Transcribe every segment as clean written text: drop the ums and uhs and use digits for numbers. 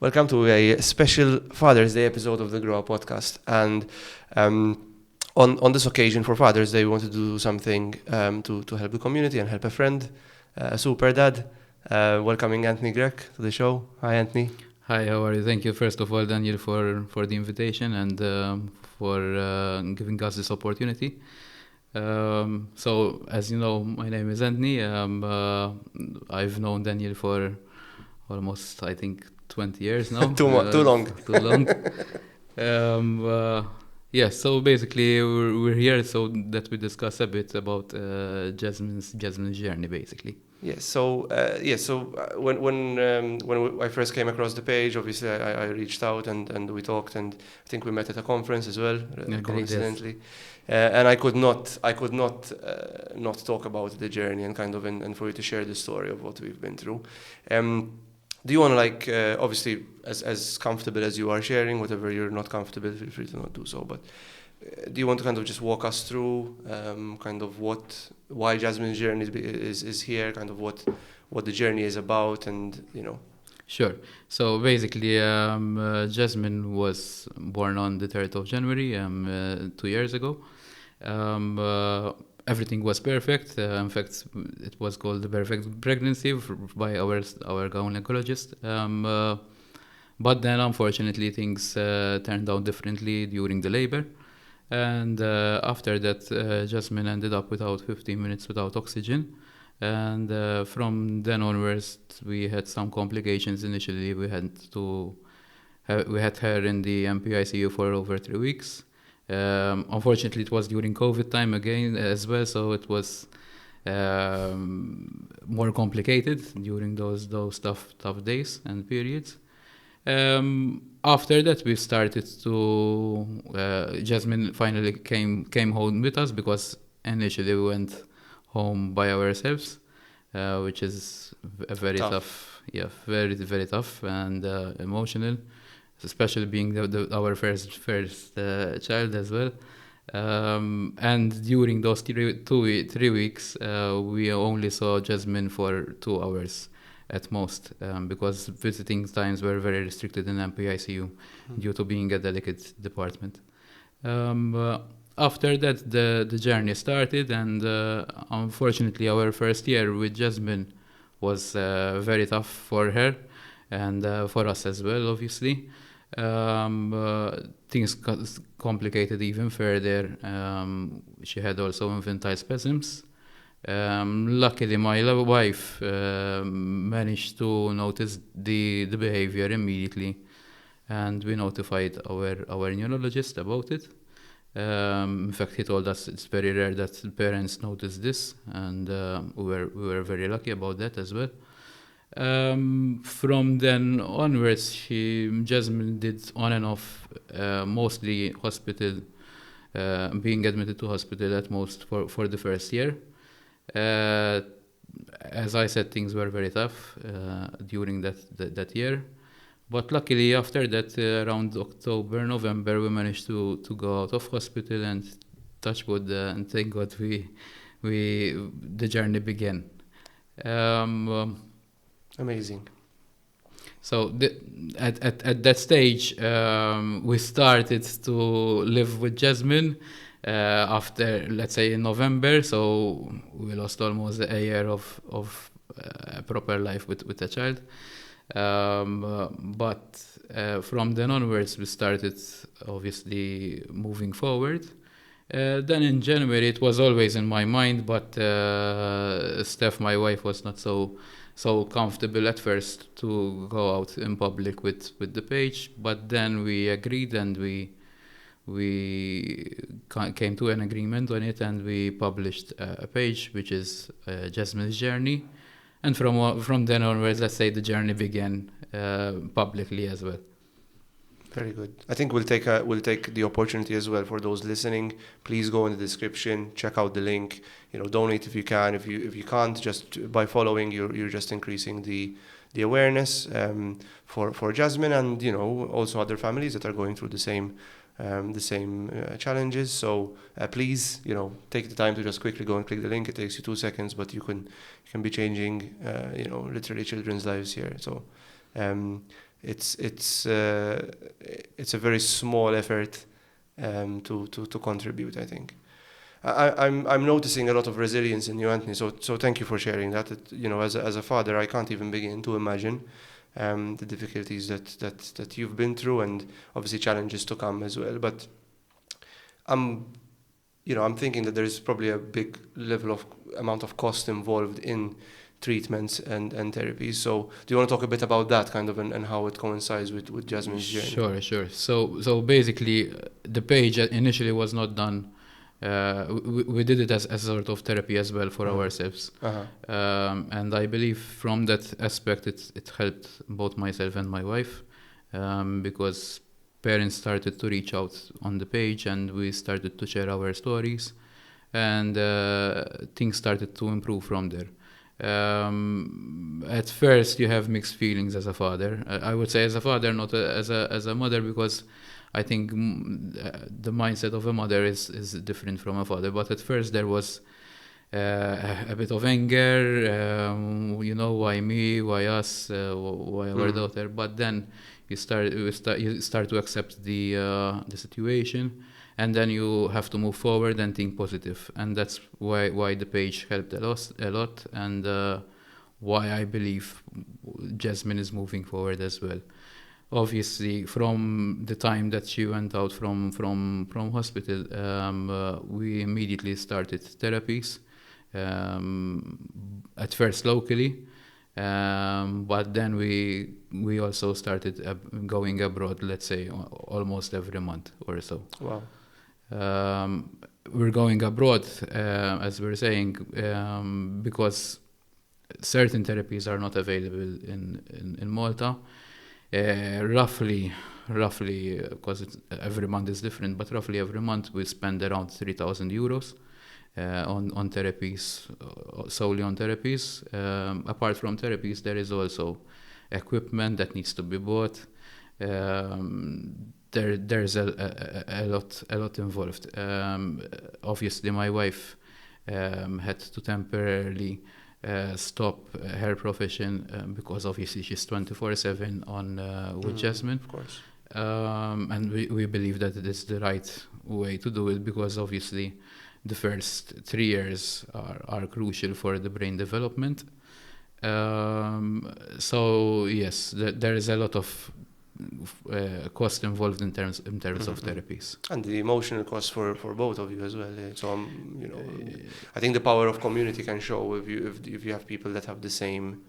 Welcome to a special Father's Day episode of the Grow Up podcast. And on this occasion for Father's Day, we wanted to do something to help the community and help a friend, a super dad. Welcoming Anthony Grech to the show. Hi, Anthony. Hi, how are you? Thank you, first of all, Daniel, for the invitation and for giving us this opportunity. So, as you know, my name is Anthony. I've known Daniel for almost, I think, 20 years now. Too long. Too long. So basically we're here so that we discuss a bit about Jasmine's journey, basically. Yes. So when I first came across the page, obviously I reached out and we talked, and I think we met at a conference as well, coincidentally. And I could not not talk about the journey and for you to share the story of what we've been through. Do you want to obviously as comfortable as you are sharing, whatever you're not comfortable, feel free to not do so. But do you want to kind of just walk us through why Jasmine's journey is here, kind of what the journey is about, and Sure. So basically, Jasmine was born on the 3rd of January 2 years ago. Everything was perfect. In fact, it was called the perfect pregnancy by our gynecologist. But then, unfortunately, things turned out differently during the labor. And after that, Jasmine ended up without 15 minutes without oxygen. And from then onwards, we had some complications. Initially, we had her in the MPICU for over 3 weeks. Unfortunately, it was during COVID time again as well, so it was more complicated during those tough days and periods. After that, we started to Jasmine finally came home with us, because initially we went home by ourselves, which is a very tough, very, very tough and emotional, especially being our first child as well. And during those 3 weeks, we only saw Jasmine for 2 hours at most, because visiting times were very restricted in MPICU due to being a delicate department. After that, the journey started, and unfortunately, our first year with Jasmine was very tough for her and for us as well, obviously. Things got complicated even further. She had also infantile spasms. Luckily, my wife managed to notice the behavior immediately, and we notified our neurologist about it. In fact, he told us it's very rare that parents notice this, and we were very lucky about that as well. From then onwards, Jasmine did on and off, mostly hospital, being admitted to hospital at most for the first year. As I said, things were very tough during that year. But luckily, after that, around October, November, we managed to go out of hospital, and touch wood, and thank God the journey began. Amazing. So at that stage, we started to live with Jasmine after, let's say, in November. So we lost almost a year of proper life with a child. But from then onwards, we started obviously moving forward. Then in January, it was always in my mind, but Steph, my wife, was not so comfortable at first to go out in public with the page. But then we agreed, and we came to an agreement on it, and we published a page, which is Jasmine's journey. And from then onwards, let's say, the journey began publicly as well. Very good. I think we'll take the opportunity as well for those listening. Please go in the description, check out the link. Donate if you can. If you can't, just by following, you're just increasing the awareness for Jasmine, and also other families that are going through the same challenges. So please, take the time to just quickly go and click the link. It takes you 2 seconds, but you can be changing, literally children's lives here. So it's a very small effort to contribute, I think. I'm noticing a lot of resilience in you, Anthony. So thank you for sharing that. As a father, I can't even begin to imagine the difficulties that you've been through, and obviously challenges to come as well. But I'm thinking that there's probably a big amount of cost involved in treatments and therapies. So do you want to talk a bit about that kind of and how it coincides with Jasmine's journey? Sure. So basically, the page initially was not done. We did it as a sort of therapy as well for ourselves. And I believe from that aspect it helped both myself and my wife, because parents started to reach out on the page and we started to share our stories, and things started to improve from there. At first you have mixed feelings as a father. I would say as a father, not as a mother, because I think the mindset of a mother is different from a father. But at first there was a bit of anger, why me, why us, why our daughter. But then you start to accept the situation, and then you have to move forward and think positive. And that's why the page helped a lot, and why I believe Jasmine is moving forward as well. Obviously, from the time that she went out from hospital, we immediately started therapies. At first locally, but then we also started going abroad. Let's say almost every month or so. Wow. We're going abroad, as we're saying, because certain therapies are not available in Malta. Roughly, because every month is different, but roughly every month we spend around 3,000 euros on therapies, solely on therapies. Apart from therapies, there is also equipment that needs to be bought. There's a lot involved. Obviously, my wife had to temporarily stop her profession because obviously she's 24/7 on with Jasmine. Of course. And we believe that it is the right way to do it, because obviously the first 3 years are crucial for the brain development. So yes, there is a lot of cost involved in terms of therapies, and the emotional cost for both of you as well. So I think the power of community can show if you have people that have the same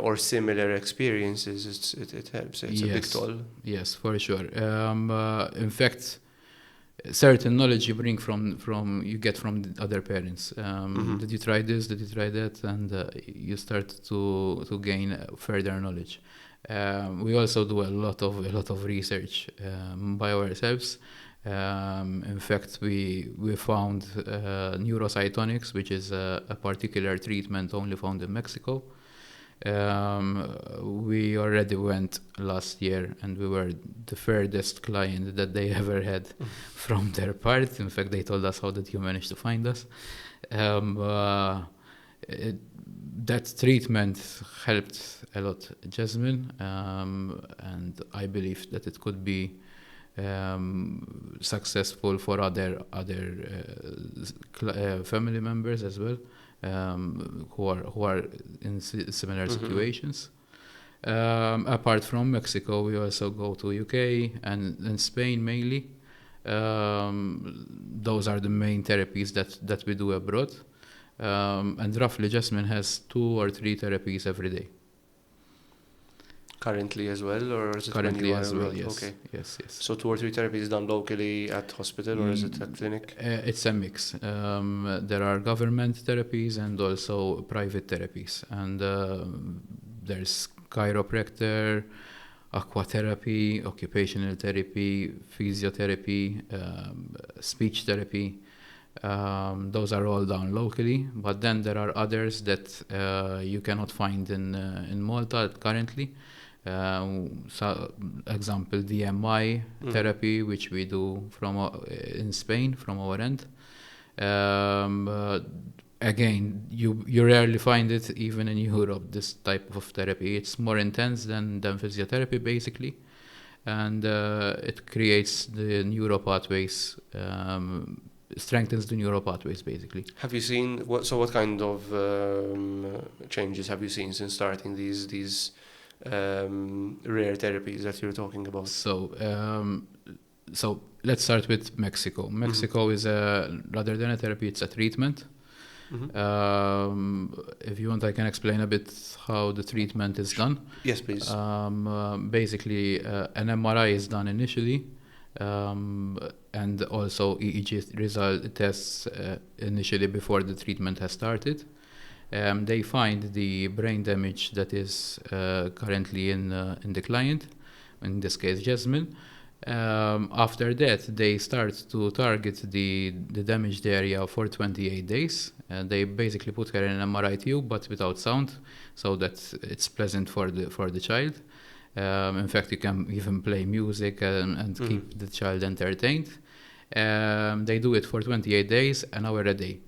or similar experiences. It helps. It's a big toll. Yes, for sure. In fact, certain knowledge you bring you get from the other parents. Did you try this? Did you try that? And you start to gain further knowledge. We also do a lot of research by ourselves. In fact, we found neurocytonics, which is a particular treatment only found in Mexico. We already went last year, and we were the furthest client that they ever had from their part. In fact, they told us, how did you manage to find us? That treatment helped a lot Jasmine, and I believe that it could be successful for other family members as well, who are in similar situations. Apart from Mexico, we also go to UK and Spain mainly. Those are the main therapies that we do abroad. And roughly Jasmine has 2 or 3 therapies every day. Currently as well, or is it currently as well? Yes. Yes. Okay. Yes. So 2 or 3 therapies done locally at hospital, or is it at clinic? It's a mix. There are government therapies and also private therapies, and there's chiropractor, aquatherapy, occupational therapy, physiotherapy, speech therapy. Those are all done locally, but then there are others that you cannot find in Malta currently. So, example, DMI therapy, which we do in Spain from our end. again, you rarely find it even in Europe, this type of therapy. It's more intense than physiotherapy, basically. And it creates the neural pathways, strengthens the neural pathways, basically. Have you seen, what kind of changes have you seen since starting these rare therapies that you're talking about? So let's start with Mexico. Mexico is rather than a therapy, it's a treatment. If you want, I can explain a bit how the treatment is done. Yes, please. Basically, an MRI is done initially, and also EEG result tests initially before the treatment has started. They find the brain damage that is currently in the client, in this case Jasmine. After that, they start to target the damaged area for 28 days. They basically put her in an MRI tube, but without sound, so that it's pleasant for the child. In fact, you can even play music and keep the child entertained. They do it for 28 days, an hour a day.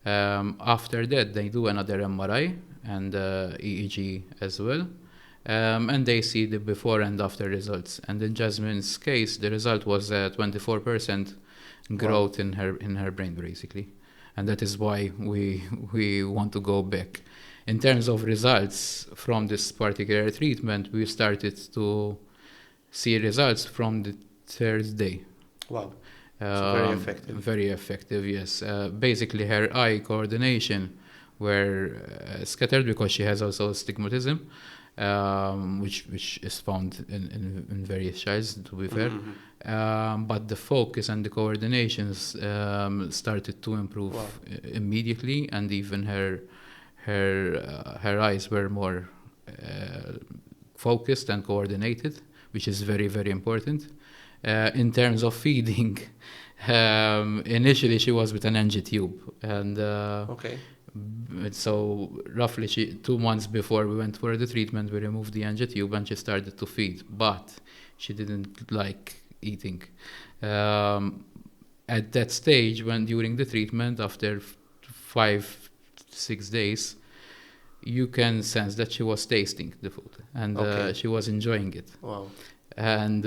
After that, they do another MRI and EEG as well. And they see the before and after results. And in Jasmine's case, the result was 24% growth in her brain, basically. And that is why we want to go back. In terms of results from this particular treatment, we started to see results from the third day. Wow. So very effective. Very effective, yes. Basically, her eye coordination were scattered because she has also astigmatism. Which is found in various childs, to be fair. But the focus and the coordinations started to improve immediately, and even her eyes were more focused and coordinated, which is very, very important. In terms of feeding, initially she was with an NG tube, and so roughly 2 months before we went for the treatment, we removed the NG tube and she started to feed, but she didn't like eating. At that stage, when during the treatment, after 5-6 days, you can sense that she was tasting the food, and she was enjoying it. Wow. And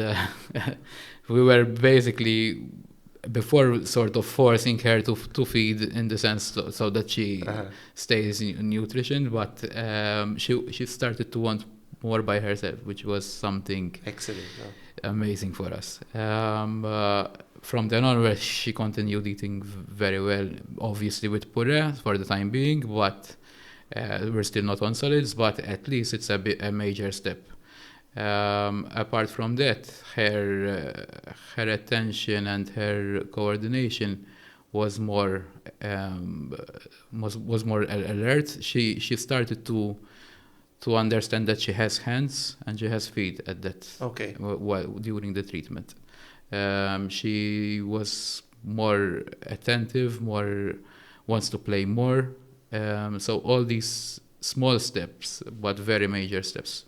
we were basically before sort of forcing her to feed, in the sense so that she stays in nutrition, but she started to want more by herself, which was something excellent, amazing for us. From then on, she continued eating very well, obviously with puree for the time being, but we're still not on solids, but at least it's a major step. Apart from that, her attention and her coordination was more alert. She started to understand that she has hands and she has feet at that during the treatment. She was more attentive, more wants to play more. So all these small steps, but very major steps,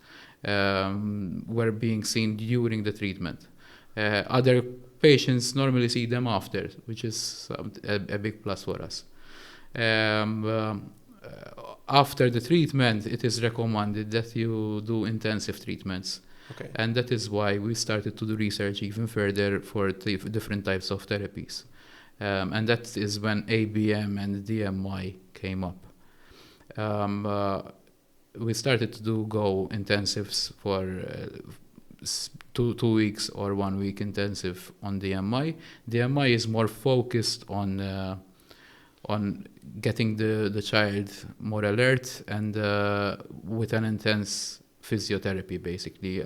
were being seen during the treatment. Other patients normally see them after, which is a big plus for us. After the treatment, it is recommended that you do intensive treatments. And that is why we started to do research even further for different types of therapies. And that is when ABM and DMI came up. We started to go intensives for 2 weeks or 1 week intensive on DMI. DMI is more focused on getting the child more alert and with an intense physiotherapy, basically.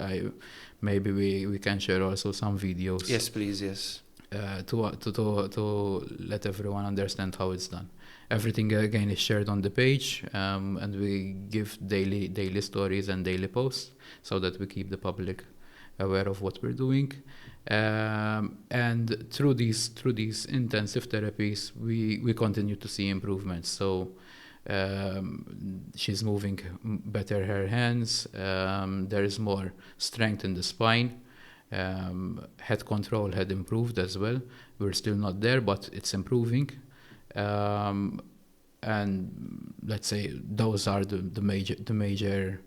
Maybe we can share also some videos. Yes, please, yes. To let everyone understand how it's done. Everything again is shared on the page, and we give daily stories and daily posts so that we keep the public aware of what we're doing. And through these intensive therapies, we continue to see improvements. So she's moving better her hands. There is more strength in the spine. Head control had improved as well. We're still not there, but it's improving. and let's say those are the major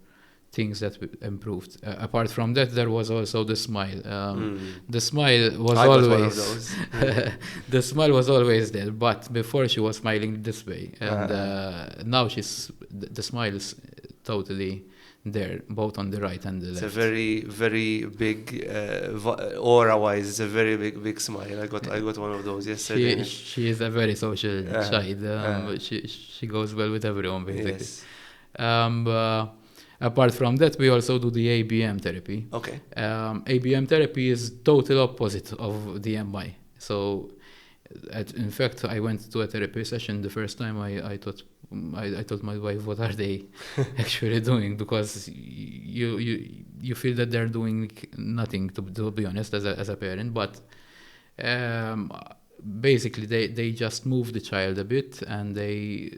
things that we improved. Apart from that, there was also the smile. The smile was always the smile was always there, but before she was smiling this way, and now the smile is totally there, both on the right and the left. It's a very, very big aura-wise. It's a very big smile. I got one of those yesterday. She is a very social child. She goes well with everyone, basically. Yes. Apart from that, we also do the ABM therapy. Okay. ABM therapy is total opposite of the MI. So, in fact, I went to a therapy session the first time. I thought my wife, what are they actually doing? Because you feel that they're doing nothing, to be honest, as a parent. But basically, they just move the child a bit, and they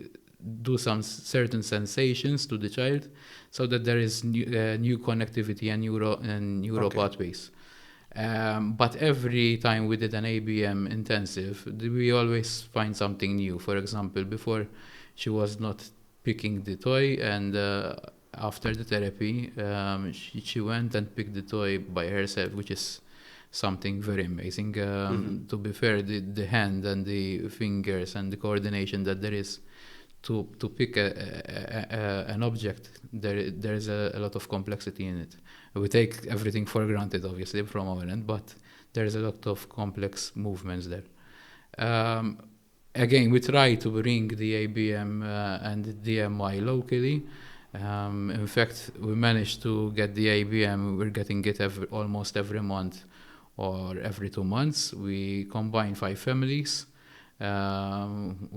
do some certain sensations to the child, so that there is new connectivity and neuro pathways. But every time we did an ABM intensive, we always find something new. For example, before she was not picking the toy, and after the therapy, she went and picked the toy by herself, which is something very amazing. To be fair, the hand and the fingers and the coordination that there is to pick an object, there's a lot of complexity in it. We take everything for granted, obviously, from our end, but there's a lot of complex movements there. Again, we try to bring the ABM and the DMI locally. In fact, we managed to get the ABM. We're getting it almost every month or every 2 months. We combine 5 families.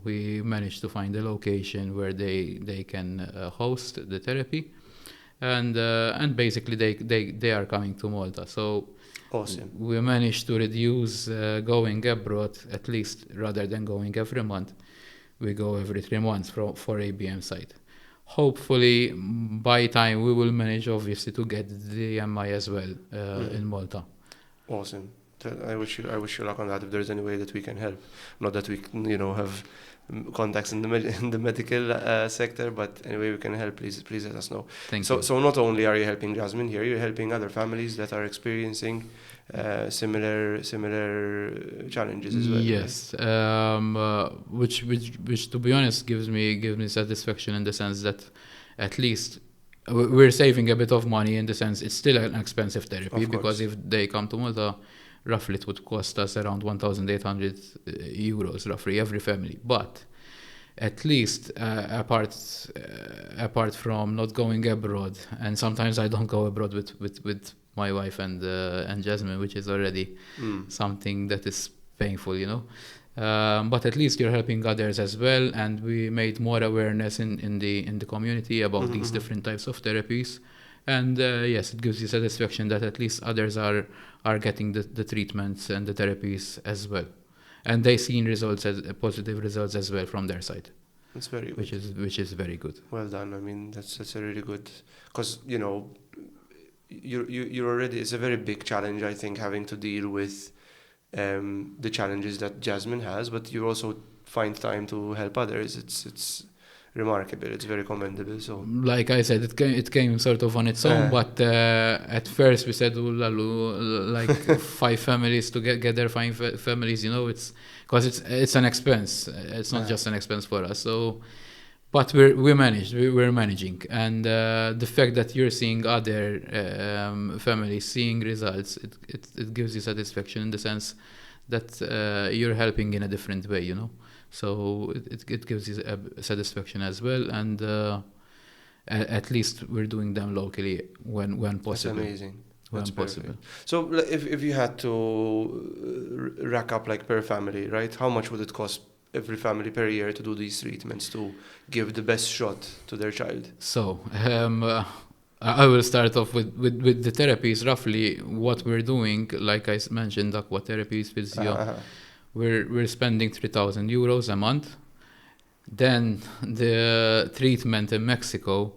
We managed to find a location where they can host the therapy, and basically they are coming to Malta. So awesome. We managed to reduce going abroad, at least, rather than going every month. We go every 3 months for ABM side. Hopefully, by time we will manage, obviously, to get the MI as well in Malta. Awesome. I wish you luck on that. If there's any way that we can help, not that we have contacts in the medical sector, but anyway we can help. Please let us know. Thank you. So not only are you helping Jasmine here, you're helping other families that are experiencing similar challenges as well. Yes, right? Which to be honest gives me satisfaction in the sense that at least we're saving a bit of money, in the sense it's still an expensive therapy, because if they come to Malta, roughly it would cost us around 1,800 euros, roughly, every family. But at least apart from not going abroad, and sometimes I don't go abroad with my wife and Jasmine, which is already something that is painful, but at least you're helping others as well, and we made more awareness in the community about these different types of therapies. And yes, it gives you satisfaction that at least others are getting the treatments and the therapies as well, and they seen positive results as well from their side. That's very good. Which is very good. Well done. I mean, that's a really good, because you're already, it's a very big challenge, I think, having to deal with the challenges that Jasmine has, but you also find time to help others. It's remarkable. It's very commendable. So, like I said, it came sort of on its own, but at first we said, like 5 families to get their 5 families. It's because it's an expense. It's not just an expense for us. So, but we're managing, and the fact that you're seeing other families seeing results, it gives you satisfaction in the sense that you're helping in a different way. So it gives you a satisfaction as well, and at least we're doing them locally when possible. That's amazing. When possible. So if you had to rack up, like, per family, right? How much would it cost every family per year to do these treatments, to give the best shot to their child? So I will start off with the therapies. Roughly what we're doing, like I mentioned, aqua therapies, physio. We're spending 3,000 euros a month. Then the treatment in Mexico,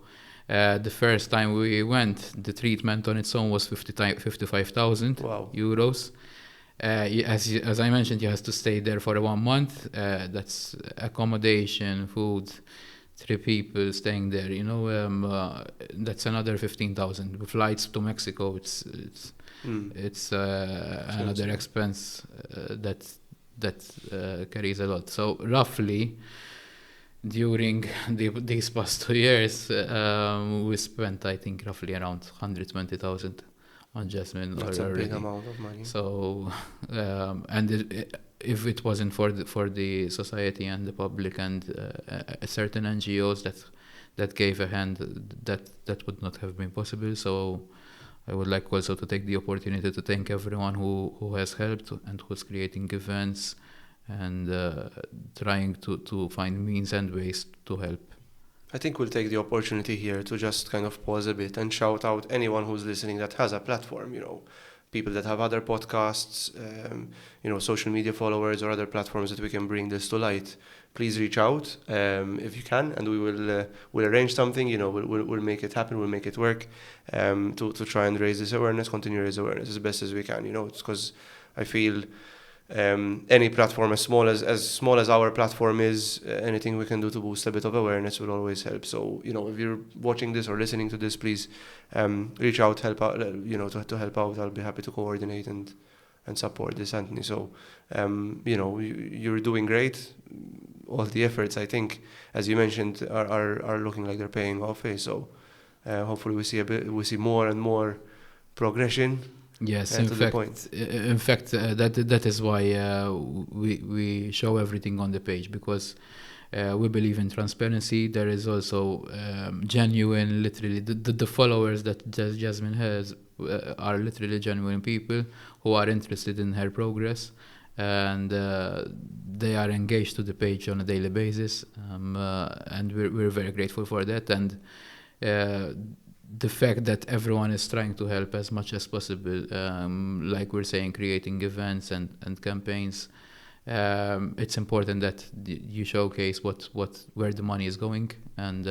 the first time we went, the treatment on its own was 55,000 euros. As I mentioned, you have to stay there for 1 month. That's accommodation, food, 3 people staying there. That's another 15,000. Flights to Mexico, it's another expense that carries a lot. So roughly, during these past 2 years, we spent, I think, roughly around 120,000 on Jasmine. That's a big amount of money. So, if it wasn't for the society and the public and certain NGOs that gave a hand, that would not have been possible. So, I would like also to take the opportunity to thank everyone who has helped and who's creating events and trying to find means and ways to help. I think we'll take the opportunity here to just kind of pause a bit and shout out anyone who's listening that has a platform, people that have other podcasts, social media followers or other platforms that we can bring this to light. Please reach out if you can, and we'll arrange something. We'll make it happen. We'll make it work to try and raise this awareness, continue to raise awareness as best as we can. It's because I feel any platform as small as our platform is, anything we can do to boost a bit of awareness will always help. So if you're watching this or listening to this, please reach out, help out. To help out, I'll be happy to coordinate and support this, Anthony. So you're doing great. All the efforts, I think, as you mentioned, are looking like they're paying off. So hopefully we see more and more progression. Yes, in fact, that is why we show everything on the page, because we believe in transparency. There is also genuine, literally, the followers that Jasmine has are literally genuine people who are interested in her progress, and they are engaged to the page on a daily basis, and we're very grateful for that. And the fact that everyone is trying to help as much as possible, like we're saying, creating events and campaigns, it's important that you showcase where the money is going and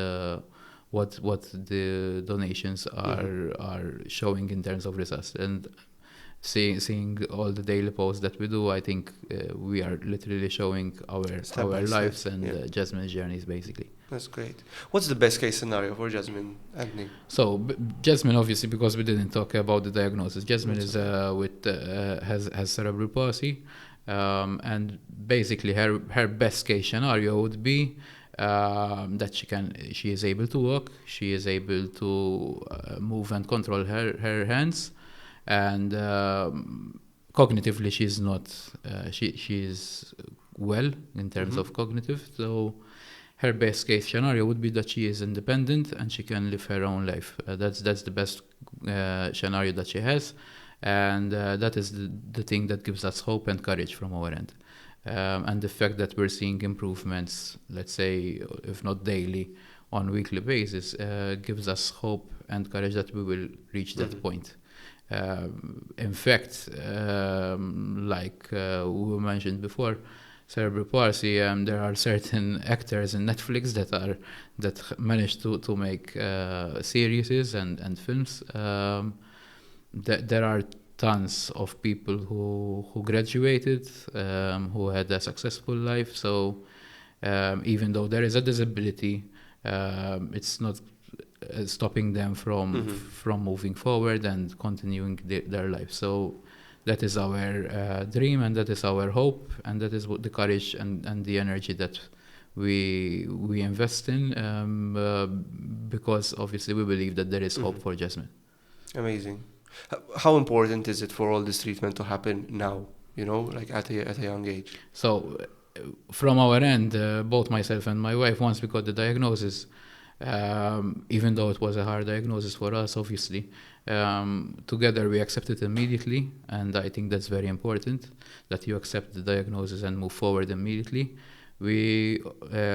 what the donations are showing in terms of results. And seeing all the daily posts that we do, I think we are literally showing our lives and Jasmine's journeys, basically. That's great. What's the best case scenario for Jasmine, Anthony? So Jasmine, obviously, because we didn't talk about the diagnosis, Jasmine is has cerebral palsy, and basically her best case scenario would be that she is able to walk, she is able to move and control her hands, and cognitively she's not she is well in terms of cognitive. So her best case scenario would be that she is independent and she can live her own life. That's the best scenario that she has, and that is the thing that gives us hope and courage from our end. And the fact that we're seeing improvements, let's say, if not daily, on a weekly basis, gives us hope and courage that we will reach that point. In fact, like we mentioned before, cerebral palsy, there are certain actors in Netflix that manage to make series and films. There are tons of people who graduated, who had a successful life. So even though there is a disability, it's not stopping them from moving forward and continuing their life. So that is our dream, and that is our hope, and that is what the courage and the energy that we invest in, because obviously we believe that there is hope for Jasmine. Amazing. How important is it for all this treatment to happen now, like at a young age? So from our end, both myself and my wife, once we got the diagnosis, even though it was a hard diagnosis for us, obviously, together we accepted immediately, and I think that's very important, that you accept the diagnosis and move forward immediately. We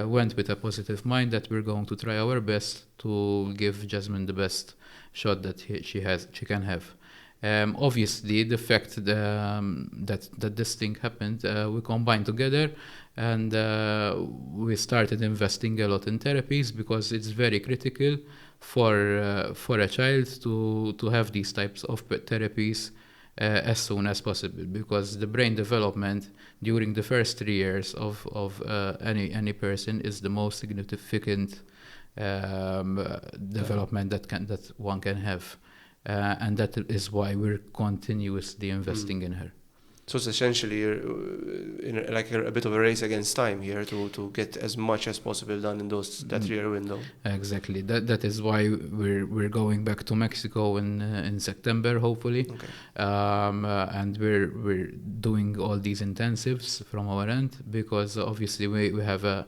went with a positive mind that we're going to try our best to give Jasmine the best shot that she can have. Obviously, the fact that this thing happened, we combined together, and we started investing a lot in therapies, because it's very critical for a child to have these types of therapies as soon as possible, because the brain development during the first 3 years of any person is the most significant development that one can have, and that is why we're continuously investing in her. So it's essentially like a bit of a race against time here to get as much as possible done in that year window. Exactly. That is why we're going back to Mexico in September, hopefully. Okay. And we're doing all these intensives from our end, because obviously we have a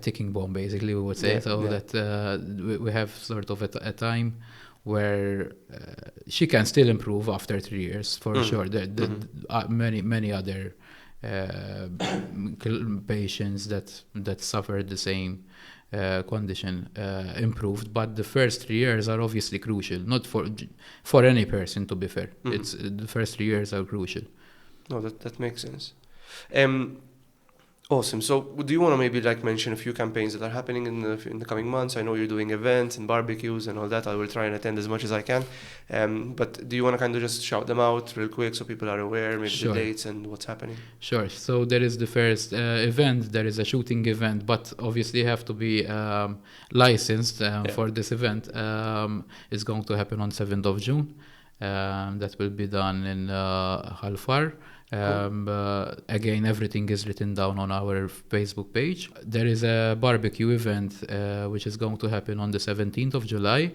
ticking bomb, basically, we would say. That we have sort of a time where she can still improve after 3 years, for sure. Many other patients that suffered the same condition improved, but the first 3 years are obviously crucial, not for any person, to be fair. It's the first 3 years are crucial. No, that makes sense. Awesome. So do you want to maybe mention a few campaigns that are happening in the coming months? I know you're doing events and barbecues and all that. I will try and attend as much as I can. But do you want to kind of just shout them out real quick so people are aware, maybe the dates and what's happening? Sure. So there is the first event. There is a shooting event, but obviously you have to be licensed for this event. It's going to happen on 7th of June. That will be done in Halfar. Again, everything is written down on our Facebook page. There is a barbecue event which is going to happen on the 17th of July.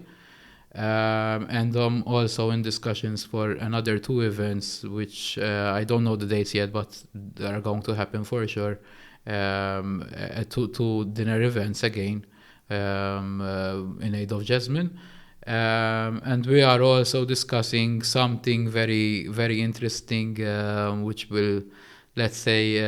And I'm also in discussions for another 2 events, which I don't know the dates yet, but they are going to happen for sure. 2 dinner events again in aid of Jasmine. And we are also discussing something very, very interesting, which will, let's say,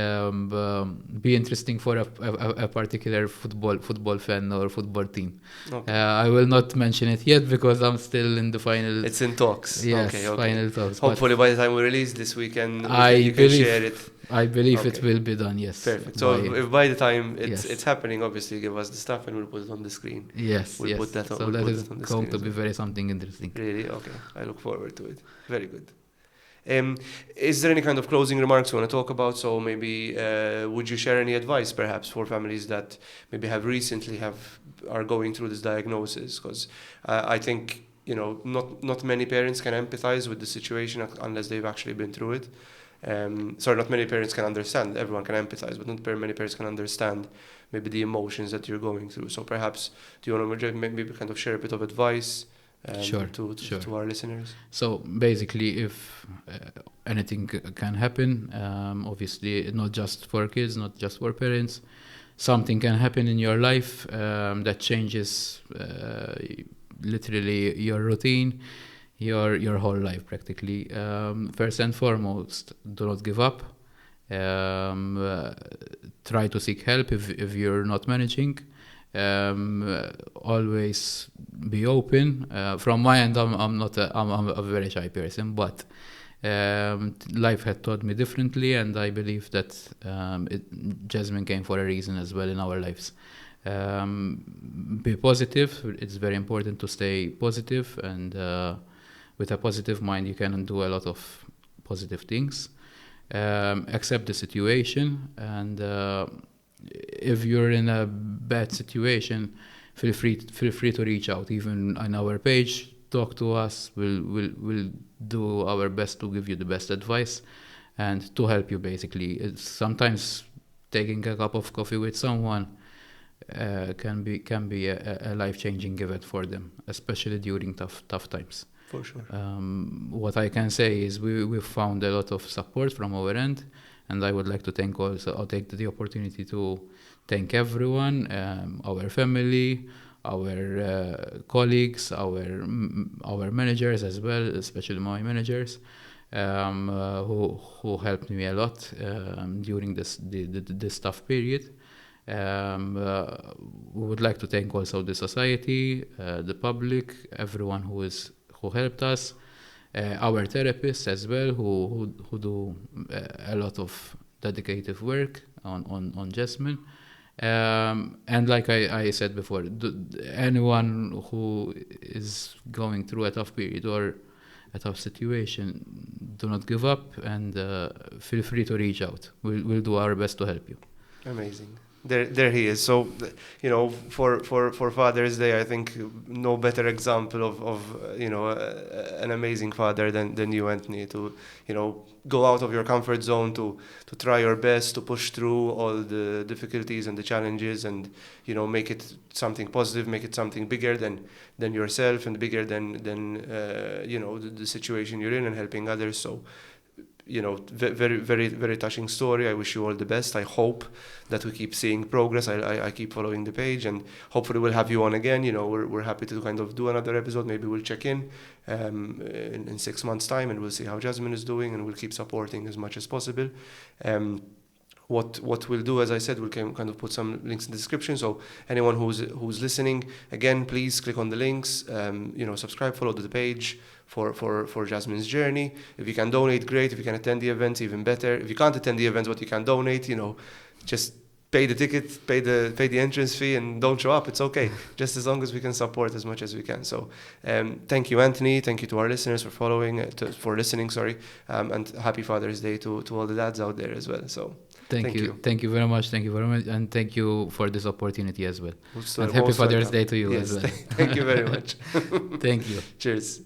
be interesting for a particular football fan or football team. Okay. I will not mention it yet because I'm still in the final. It's in talks. Yes, okay. Final talks. Hopefully, by the time we release this weekend, you can share it. I believe it will be done, yes. Perfect. So if by the time it's happening, obviously give us the stuff and we'll put it on the screen. Yes, we'll put that on. So that is going to be very something interesting. Really? Okay. I look forward to it. Very good. Is there any kind of closing remarks you want to talk about? So maybe would you share any advice perhaps for families that maybe are going through this diagnosis? Because I think not many parents can empathize with the situation unless they've actually been through it. Not many parents can understand. Everyone can empathize, but not very many parents can understand maybe the emotions that you're going through. So perhaps do you want to maybe kind of share a bit of advice to our listeners? So basically, if anything can happen, obviously not just for kids, not just for parents, something can happen in your life that changes literally your routine, your whole life practically. First and foremost, do not give up. Try to seek help if you're not managing. Always be open. From my end, I'm a very shy person, but life had taught me differently, and I believe that Jasmine came for a reason as well in our lives. Be positive. It's very important to stay positive, and with a positive mind, you can do a lot of positive things. Accept the situation, and if you're in a bad situation, feel free to reach out. Even on our page, talk to us. We'll do our best to give you the best advice and to help you. Basically, it's sometimes taking a cup of coffee with someone can be a life-changing event for them, especially during tough times. For sure. What I can say is we've found a lot of support from our end, and I would like to I'll take the opportunity to thank everyone, our family, our colleagues, our managers as well, especially my managers, who helped me a lot during this tough period. We would like to thank also the society, the public, everyone who helped us, our therapists as well, who do a lot of dedicated work on Jasmine. And like I said before, anyone who is going through a tough period or a tough situation, do not give up, and feel free to reach out. We'll do our best to help you. Amazing. There he is. So, for Father's Day, I think no better example of an amazing father than you, Anthony, to, go out of your comfort zone, to try your best, to push through all the difficulties and the challenges, and, make it something positive, make it something bigger than yourself, and bigger than the situation you're in, and helping others. So, very, very, very touching story. I wish you all the best. I hope that we keep seeing progress. I keep following the page, and hopefully we'll have you on again. We're happy to kind of do another episode. Maybe we'll check in 6 months' time, and we'll see how Jasmine is doing, and we'll keep supporting as much as possible. What we'll do, as I said, we'll kind of put some links in the description. So anyone who's listening, again, please click on the links. Subscribe, follow the page for Jasmine's journey. If you can donate, great. If you can attend the events, even better. If you can't attend the events, but you can donate, just pay the ticket, pay the entrance fee, and don't show up. It's okay. Just as long as we can support as much as we can. So thank you, Anthony. Thank you to our listeners for listening. And happy Father's Day to all the dads out there as well. So. Thank you. Thank you very much. Thank you very much. And thank you for this opportunity as well. Most and happy Father's Day to you yes, as well. Thank you very much. Thank you. Cheers.